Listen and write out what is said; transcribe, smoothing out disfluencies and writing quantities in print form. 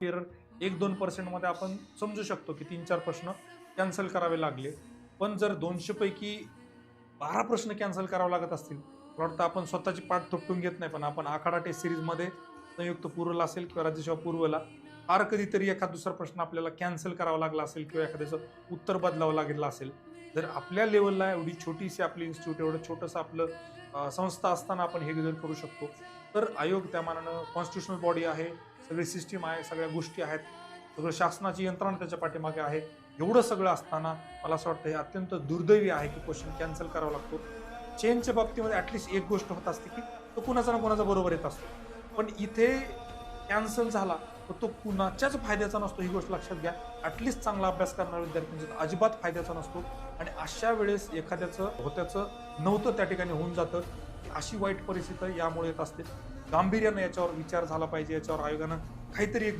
Error 1-2% मध्ये आपण समजू शकतो की 3-4 प्रश्न कॅन्सल करावे लागले. पण जर 200 पैकी 12 प्रश्न कॅन्सल करावे लागत असतील, मला वाटतं आपण स्वतःची पाठ थोपटून घेत नाही, पण आपण आखाडा टेस्ट सीरीजमध्ये संयुक्त पूर्वला असेल किंवा राज्यसेवा पूर्वला फार कधीतरी एखादा दुसरा प्रश्न आपल्याला कॅन्सल करावा लागला असेल किंवा एखाद्याचं उत्तर बदलावं लागलं असेल. जर आपल्या लेव्हलला एवढी छोटीशी आपली इन्स्टिट्यूट, एवढं छोटंसं आपलं संस्था असताना आपण हे जर करू शकतो, तर आयोग त्या मानानं कॉन्स्टिट्युशनल बॉडी आहे, सगळी सिस्टीम आहे, सगळ्या गोष्टी आहेत, सगळं शासनाची यंत्रणा त्याच्या पाठीमागे आहे. एवढं सगळं असताना मला असं वाटतं हे अत्यंत दुर्दैवी आहे की क्वेश्चन कॅन्सल करावा लागतो. चेंजच्या बाबतीमध्ये ॲटलिस्ट एक गोष्ट होत असते की तो कुणाचा ना कुणाचा बरोबर येत असतो. पण इथे कॅन्सल झाला तर तो कुणाच्याच फायद्याचा नसतो, ही गोष्ट लक्षात घ्या. ॲटलिस्ट चांगला अभ्यास करणाऱ्या विद्यार्थ्यांचा अजिबात फायद्याचा नसतो आणि अशा वेळेस एखाद्याचं होत्याचं नव्हतं त्या ठिकाणी होऊन जातं. अशी वाईट परिस्थिती यामुळे येत असते. गांभीर्यानं याच्यावर विचार झाला पाहिजे, याच्यावर आयोगानं काहीतरी एक